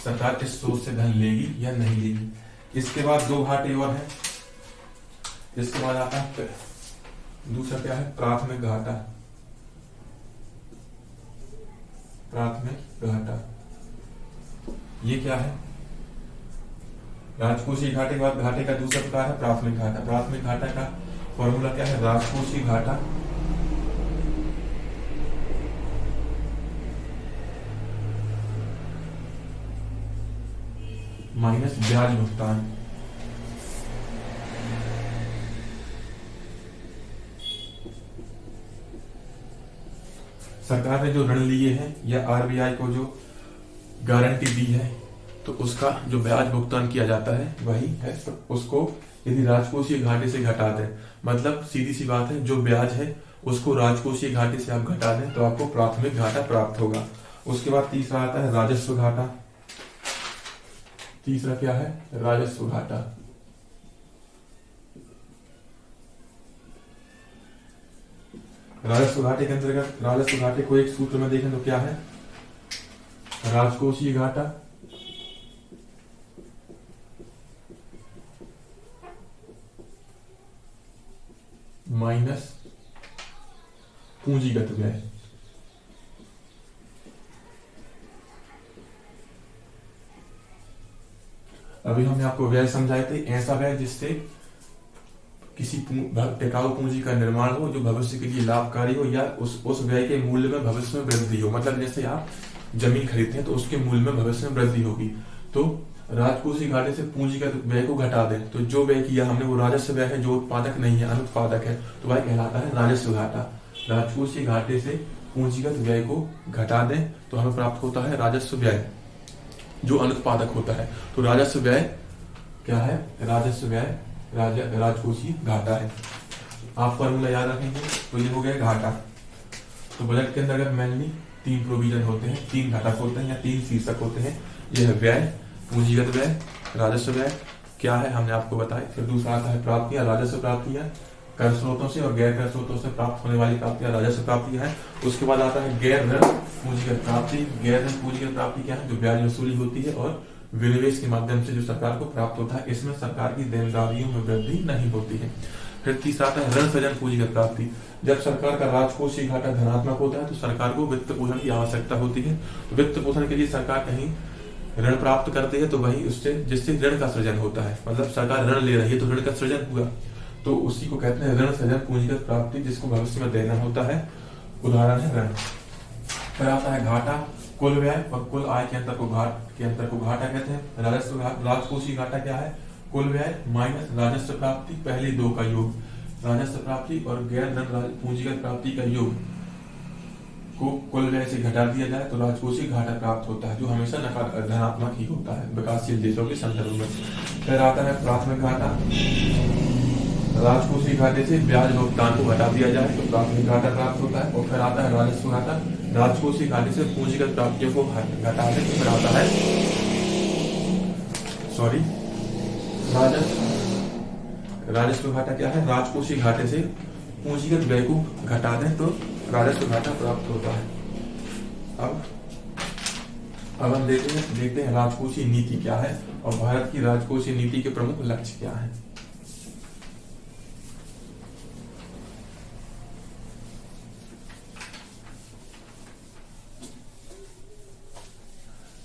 सरकार किस स्रोत से धन लेगी या नहीं लेगी। इसके बाद 2 घाटे और हैं। इसके बाद आता है दूसरा, क्या है? प्राथमिक घाटा। प्राथमिक घाटा ये क्या है? राजकोषीय घाटे के बाद घाटे का दूसरा प्रकार है प्राथमिक घाटा। प्राथमिक घाटा का फॉर्मूला क्या है? राजकोषीय घाटा माइनस ब्याज भुगतान। सरकार ने जो ऋण लिए हैं या RBI को जो गारंटी दी है तो उसका जो ब्याज भुगतान किया जाता है वही है। उसको यदि राजकोषीय घाटे से घटा दें, मतलब सीधी सी बात है, जो ब्याज है उसको राजकोषीय घाटे से आप घटा दें तो आपको प्राथमिक घाटा प्राप्त होगा। उसके बाद तीसरा आता है राजस्व घाटा। तीसरा क्या है? राजस्व घाटा। राजस्व घाटे के अंतर्गत राजस्व घाटे को एक सूत्र में देखें तो क्या है? राजकोषीय घाटा माइनस पूंजीगत व्यय। अभी हमने आपको व्यय समझाए थे, ऐसा व्यय जिससे किसी टिकाऊ पूंजी का निर्माण हो जो भविष्य के लिए लाभकारी हो, या उस व्यय के मूल्य में भविष्य में वृद्धि हो। मतलब जैसे आप जमीन खरीदते हैं तो उसके मूल्य में भविष्य में वृद्धि होगी। तो राजकोषीय घाटे से पूंजीगत व्यय को घटा दें तो जो व्यय किया हमने वो राजस्व व्यय है, जो उत्पादक नहीं है, अनुत्पादक है, तो वह कहलाता है राजस्व घाटा। राजकोषीय घाटे से पूंजीगत व्यय को घटा दें तो हमें प्राप्त होता है राजस्व व्यय, जो अनुत्पादक होता है। तो राजस्व व्यय क्या है? राजस्व व्यय राजकोषीय घाटा है। आप फॉर्मूला याद रखेंगे तो ये हो गया घाटा। तो बजट के अंदर मेनली 3 प्रोविजन होते हैं, 3 घटक होते हैं या 3 शीर्षक होते हैं। यह है व्यय, पूंजीगत व्यय, राजस्व व्यय क्या है हमने आपको बताया। फिर दूसरा आता है प्राप्तियां, राजस्व प्राप्तियां कर स्रोतों से और गैर कर स्रोतों से प्राप्त होने वाली प्राप्तियां राजस्व प्राप्तियां है। उसके बाद आता है गैर ऋण पूंजीगत प्राप्ति। गैर ऋण पूंजीगत प्राप्ति क्या है? जो ब्याज वसूली होती है और विनिवेश के माध्यम से जो सरकार को प्राप्त होता है, इसमें सरकार की देनदारियों में वृद्धि नहीं होती है। फिर तीसरा आता है ऋण सृजन पूंजीगत प्राप्ति। जब सरकार का राजकोषीय घाटा धनात्मक होता है तो सरकार को वित्त पोषण की आवश्यकता होती है। तो वित्त पोषण के लिए सरकार कहीं ऋण प्राप्त करती है तो वही उससे जिससे ऋण का सृजन होता है। मतलब सरकार ऋण ले रही है तो ऋण का सृजन हुआ, तो उसी को कहते हैं ऋण सृजन पूंजीगत प्राप्ति, जिसको भविष्य में देना होता है। उदाहरण है ऋण। फिर आता है घाटा, कुल व्यय और कुल आय के अंतर को घाटा कहते हैं। राजस्व राजकोषीय घाटा क्या है? कुल व्यय माइनस राजस्व प्राप्ति, पहले 2 का योग। राजस्व प्राप्ति और गैर ऋण पूंजीगत प्राप्ति का योग को कुल व्यय से घटा दिया जाए तो राजकोषीय घाटा प्राप्त होता है, जो हमेशा धनात्मक ही होता है विकासशील देशों के संदर्भ में। फिर आता है प्राथमिक घाटा। राजकोषीय घाटे से ब्याज भुगतान को घटा दिया जाए तो प्राथमिक घाटा प्राप्त होता है। और फिर आता है राजस्व घाटा। राजकोषीय घाटे से पूंजीगत प्राप्तियों को घटा दें तो फिर आता है राजस्व घाटा क्या है? राजकोषीय घाटे से पूंजीगत व्यय को घटा दें तो राजस्व घाटा प्राप्त होता है। अब हम देखते हैं राजकोषीय नीति क्या है और भारत की राजकोषीय नीति के प्रमुख लक्ष्य क्या है।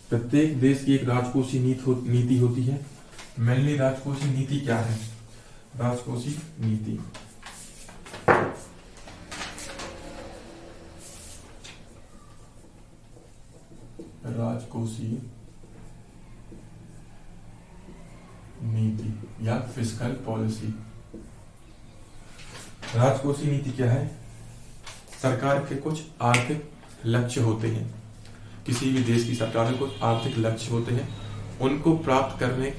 प्रत्येक देश की एक राजकोषीय नीति होती है। मेनली राजकोषीय नीति क्या है? राजकोषीय नीति या फिस्कल पॉलिसी। राजकोषीय नीति क्या है? सरकार के कुछ आर्थिक लक्ष्य होते हैं। किसी भी देश की सरकार के कुछ आर्थिक लक्ष्य होते हैं, उनको प्राप्त करने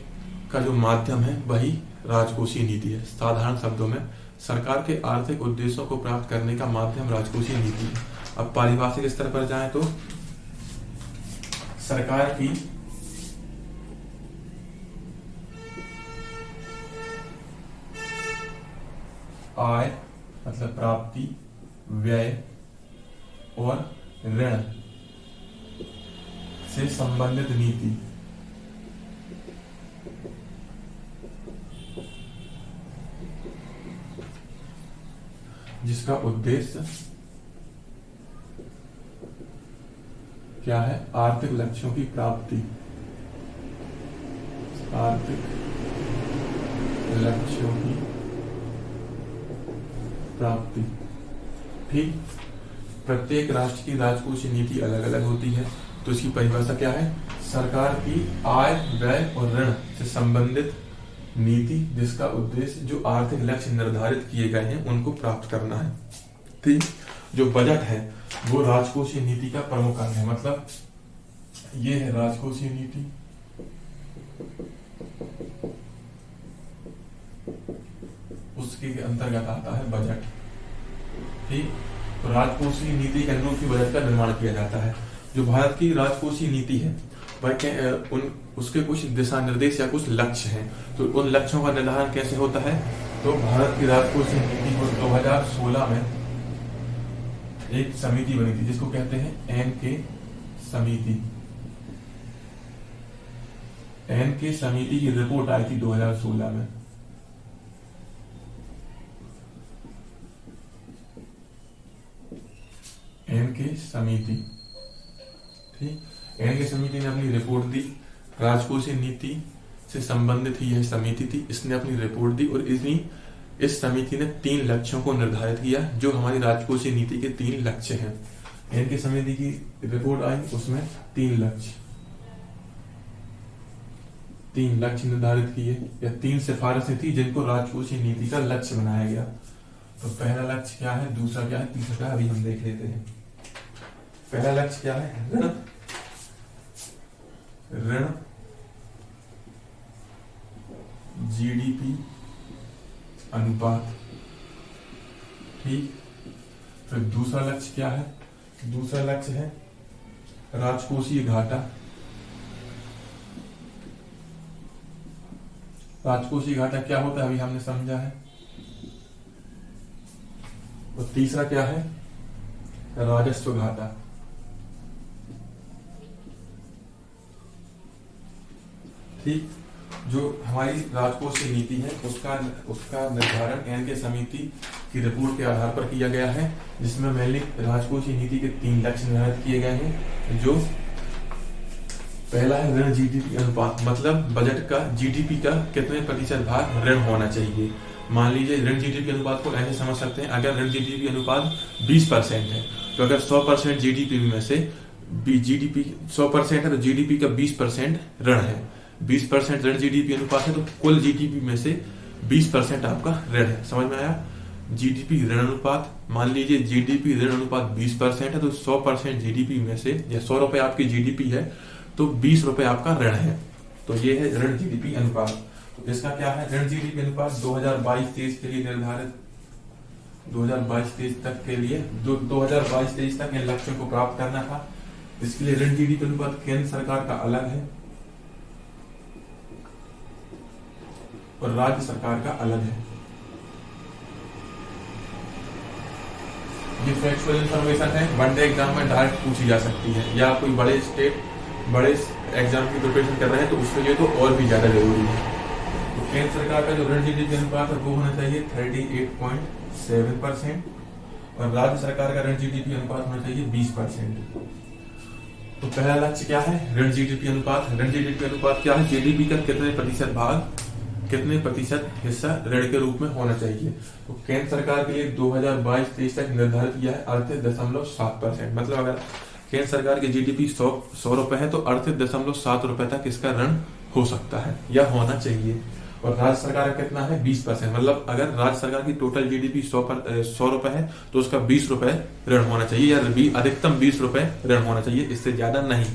का जो माध्यम है वही राजकोषीय नीति है। साधारण शब्दों में सरकार के आर्थिक उद्देश्यों को प्राप्त करने का माध्यम राजकोषीय नीति है। अब पारिभाषिक स्तर पर जाएं तो सरकार की आय मतलब प्राप्ति, व्यय और ऋण से संबंधित नीति जिसका उद्देश्य क्या है? आर्थिक लक्ष्यों की प्राप्ति। आर्थिक लक्ष्यों की प्राप्ति। ठीक। प्रत्येक राष्ट्र की राजकोषीय नीति अलग अलग होती है, तो इसकी परिभाषा क्या है? सरकार की आय, व्यय और ऋण से संबंधित नीति जिसका उद्देश्य जो आर्थिक लक्ष्य निर्धारित किए गए हैं उनको प्राप्त करना है। ठीक। जो बजट है वो राजकोषीय नीति का प्रमुख अंग है। मतलब ये है राजकोषीय नीति, उसके अंतर्गत आता है बजट। ठीक। तो राजकोषीय नीति के अनुरूप ही बजट का निर्माण किया जाता है। जो भारत की राजकोषीय नीति है वह उसके कुछ दिशा निर्देश या कुछ लक्ष्य हैं। तो उन लक्ष्यों का निर्धारण कैसे होता है? तो भारत की राजकोषीय नीति को 2016 में एक समिति बनी थी जिसको कहते हैं एन के समिति की रिपोर्ट आई थी 2016 में। एन के समिति, ठीक। एन के समिति ने अपनी रिपोर्ट दी। राजकोषीय नीति से संबंधित ही यह समिति थी। इसने अपनी रिपोर्ट दी और इस समिति ने 3 लक्ष्यों को निर्धारित किया जो हमारी राजकोषीय नीति के 3 लक्ष्य हैं। एन के समिति की रिपोर्ट आई, उसमें 3 लक्ष्य निर्धारित किए या 3 सिफारिशें थी जिनको राजकोषीय नीति का लक्ष्य बनाया गया। तो पहला लक्ष्य क्या है, दूसरा क्या है, तीसरा क्या है, अभी हम देख लेते हैं। पहला लक्ष्य क्या है? ऋण जीडीपी अनुपात, ठीक। फिर दूसरा लक्ष्य क्या है? दूसरा लक्ष्य है राजकोषीय घाटा। राजकोषीय घाटा क्या होता है अभी हमने समझा है। और तीसरा क्या है? राजस्व घाटा। ठीक। जो हमारी राजकोषीय नीति है उसका निर्धारण एन के समिति की रिपोर्ट के आधार पर किया गया है, जिसमें मेनली राजकोषीय नीति के 3 लक्ष्य निर्धारित किए गए हैं। जो पहला है ऋण जीडीपी अनुपात, मतलब बजट का जीडीपी का कितने प्रतिशत भाग ऋण होना चाहिए। मान लीजिए ऋण जीडीपी अनुपात को ऐसे समझ सकते हैं, अगर ऋण जीडीपी अनुपात 20% है तो अगर 100% जीडीपी में से जीडीपी 100% है तो जीडीपी का 20% ऋण है। 20% ऋण जीडीपी अनुपात है तो कुल जीडीपी में से 20% आपका ऋण है। समझ में आया? जीडीपी ऋण अनुपात, मान लीजिए जीडीपी ऋण अनुपात 20% है तो 100% जीडीपी में से या 100 रुपए आपकी जीडीपी है तो 20 रुपए आपका ऋण है। तो ये है ऋण जीडीपी अनुपात। तो इसका क्या है? ऋण जीडीपी अनुपात 2022-23 के लिए निर्धारित, 2022-23 तक के लिए 2022-23 तक इन लक्ष्यों को प्राप्त करना था। इसके लिए ऋण जीडीपी अनुपात केंद्र सरकार का अलग है और राज्य सरकार का अलग है। ये फैक्चुअल इंफॉर्मेशन है, वनडे एग्जाम में डायरेक्ट पूछी जा सकती है, या कोई बड़े एग्जाम की प्रिपरेशन कर रहे हैं तो उसके लिए तो और भी ज्यादा जरूरी है। तो केंद्र सरकार का जो ऋण जीडीपी अनुपात है वो होना चाहिए 38.7% और राज्य सरकार का ऋण जीडीपी अनुपात होना चाहिए 20%। तो पहला लक्ष्य क्या है? ऋण जीडीपी अनुपात। ऋण जीडीपी अनुपात क्या है? जीडीपी का कितने प्रतिशत हिस्सा ऋण के रूप में होना चाहिए। तो केंद्र सरकार के लिए 2022-23 तक निर्धारित किया है 38.7%। मतलब अगर केंद्र सरकार की जीडीपी 100 रुपए है तो 38.7 रुपए तक इसका ऋण हो सकता है या होना चाहिए। और राज्य सरकार का कितना है? 20%। मतलब अगर राज्य सरकार की टोटल जीडीपी 100 रुपए है तो उसका 20 रुपए ऋण होना चाहिए, या अधिकतम 20 रुपए ऋण होना चाहिए, इससे ज्यादा नहीं।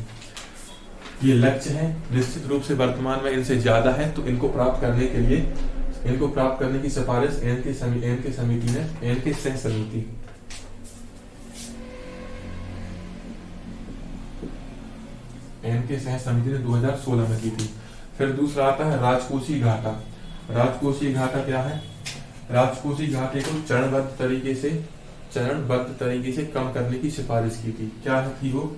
ये लक्ष्य है, निश्चित रूप से वर्तमान में इनसे ज्यादा है। तो इनको प्राप्त करने की सिफारिश एन के समिति ने, एन के सह समिति ने 2016 में की थी। फिर दूसरा आता है राजकोषीय घाटा। राजकोषीय घाटा क्या है? राजकोषीय घाटे को चरणबद्ध तरीके से कम करने की सिफारिश की थी। क्या थी वो?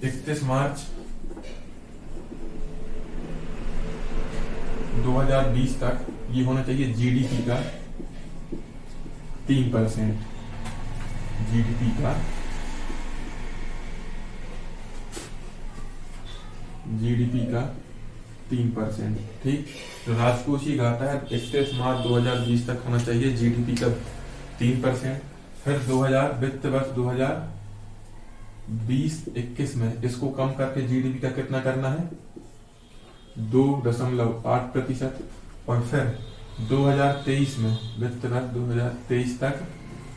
31 मार्च 2020 तक ये होना चाहिए जीडीपी का 3%। जीडीपी का 3%। ठीक। तो राजकोषीय घाटा है 31 मार्च 2020 तक होना चाहिए जीडीपी का 3%। फिर वित्त वर्ष 2020-21 में इसको कम करके जीडीपी का कितना करना है? 2.8%। और फिर 2023 में वित्त वर्ष 2023 तक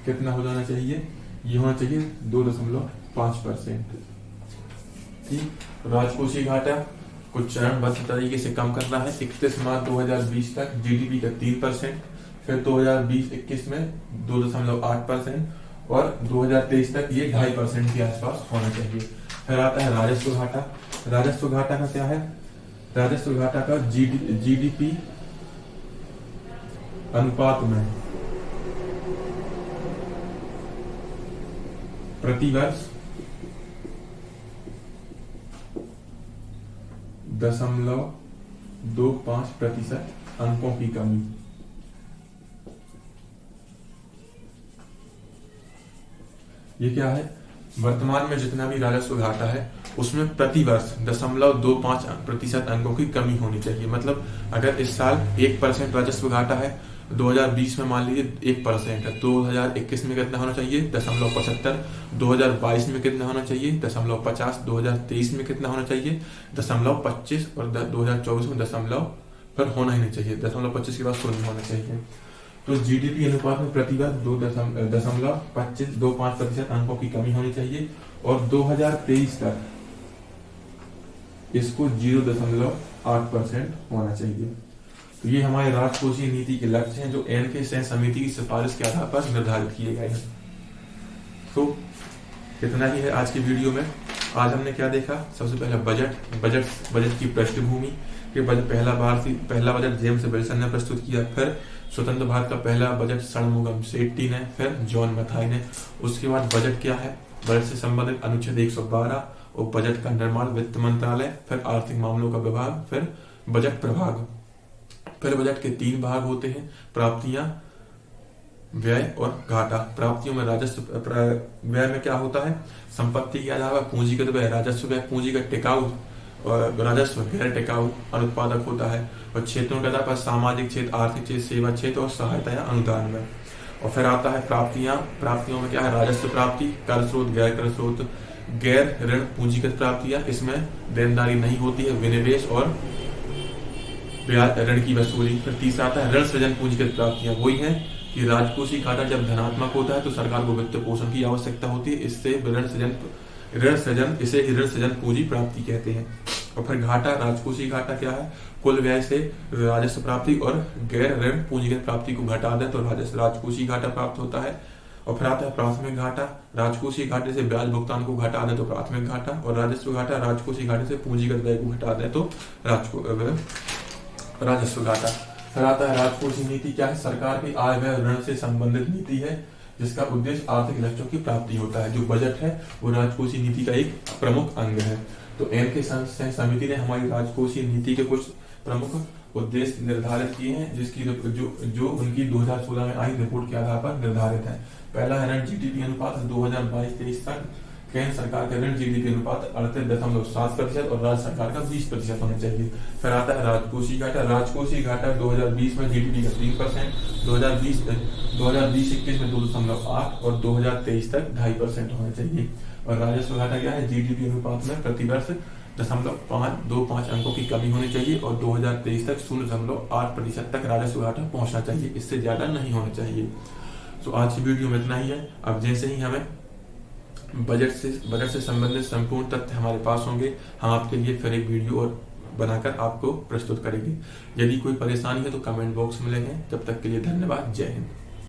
कितना हो जाना चाहिए? ये होना चाहिए 2.5%। ठीक। राजकोषीय घाटा कुछ चरणबद्ध तरीके से कम करना है। 31 मार्च 2020 तक जीडीपी का 3%। फिर 2020-21 में 2.8% और 2023 तक ये 2.5% के आसपास होना चाहिए। फिर आता है राजस्व घाटा। राजस्व घाटा का क्या है? राजस्व घाटा का जीडीपी अनुपात में प्रतिवर्ष 0.25% अंकों की कमी। ये क्या है? वर्तमान में जितना भी राजस्व घाटा है उसमें प्रतिवर्ष 0.25% अंकों की कमी होनी चाहिए। मतलब अगर इस साल 1% राजस्व घाटा है, 2020 में मान लीजिए 1% है, 2021 में कितना होना चाहिए? 0.75। 2022 में कितना होना चाहिए? 0.50। 2023 में कितना होना चाहिए? 0.25 और 2024 में फिर होना ही नहीं चाहिए, 0.25 के बाद शून्य होना चाहिए। तो जीडीपी अनुपात में प्रतिवर्ष 2.25% अंकों की कमी होनी चाहिए और 2023 तक इसको 0.8% होना चाहिए। तो ये हमारे राजकोषीय नीति के लक्ष्य हैं जो एनके सेन समिति की सिफारिश के आधार पर निर्धारित किए गए हैं। तो इतना ही है आज की वीडियो में। आज हमने क्या देखा? सबसे पहले बजट की पृष्ठभूमि के पहला बजट जेम्स विल्सन ने प्रस्तुत किया। फिर स्वतंत्र भारत का पहला बजट षणमुगम सेट्टी ने, फिर जॉन मथाई ने। उसके बाद बजट क्या है? बजट से संबंधित अनुच्छेद 112 और बजट का निर्माण वित्त मंत्रालय, फिर आर्थिक मामलों का विभाग, फिर बजट प्रभाग। फिर बजट के 3 भाग होते हैं: प्राप्तियां, व्यय और घाटा। प्राप्तियों में राजस्व, व्यय में क्या होता है? संपत्ति के अलावा पूंजीगत व्यय, राजस्व व्यय पूंजीगत टिकाऊ और राजस्व गैर टिकाऊ अनुत्पादक होता है। और क्षेत्रों के आधार पर सामाजिक क्षेत्र, आर्थिक क्षेत्र, सेवा क्षेत्र और सहायता या अनुदान में। और फिर आता है प्राप्तियां। प्राप्तियों में क्या है? राजस्व प्राप्ति, कर स्रोत, गैर कर स्रोत, गैर ऋण पूंजीगत प्राप्तियां, इसमें देनदारी नहीं होती है, विनिवेश और ब्याज ऋण की वसूली। फिर तीसरा आता है ऋण सृजन पूंजीगत प्राप्तियां। वही है कि राजकोषीय घाटा जब धनात्मक होता है तो सरकार को वित्त पोषण की आवश्यकता होती है, इससे ऋण सृजन पूंजी प्राप्ति कहते हैं। और फिर घाटा, राजकोषीय घाटा क्या है? कुल व्यय से राजस्व प्राप्ति और गैर ऋण पूंजीगत प्राप्ति को घटा दें तो राजकोषीय घाटा प्राप्त होता है। और फिर आता है प्राथमिक घाटा। राजकोषीय घाटे से ब्याज भुगतान को घटा दें तो प्राथमिक घाटा। और राजस्व घाटा, राजकोषीय घाटे से पूंजीगत व्यय को घटा दें तो राजस्व घाटा। फिर आता है राजकोषीय नीति। क्या है? सरकार की आय व्यय ऋण से संबंधित नीति है जिसका उद्देश्य आर्थिक लक्ष्यों की प्राप्ति होता है। जो बजट है वो राजकोषीय नीति का एक प्रमुख अंग है। तो एनके सेन समिति ने हमारी राजकोषीय नीति के कुछ प्रमुख उद्देश्य निर्धारित किए हैं जिसकी जो उनकी 2016 में आई रिपोर्ट के आधार पर निर्धारित है। पहला है ऋण जीडीपी अनुपात 2022-23 तक केंद्र सरकार का ऋण जीडीपी अनुपात 38.7% और राज्य सरकार का 20% होना चाहिए। फिर आता है राजकोषीय घाटा। राजकोषीय घाटा 2020 में जीडीपी का 3%, 2020-21 में 2.8 और 2023 तक 2.5% होना चाहिए। और राजस्व घाटा क्या है? जीडीपी अनुपात में प्रतिवर्ष 0.525 अंकों की कमी होनी चाहिए और 2023 तक 0.8% तक राजस्व घाटा पहुंचना चाहिए, इससे ज्यादा नहीं होना चाहिए। तो आज की वीडियो में इतना ही है। अब जैसे ही हमें बजट से संबंधित संपूर्ण तथ्य हमारे पास होंगे, हम आपके लिए फिर एक वीडियो और बनाकर आपको प्रस्तुत करेंगे। यदि कोई परेशानी है तो कमेंट बॉक्स में लिखें। तब तक के लिए धन्यवाद। जय हिंद।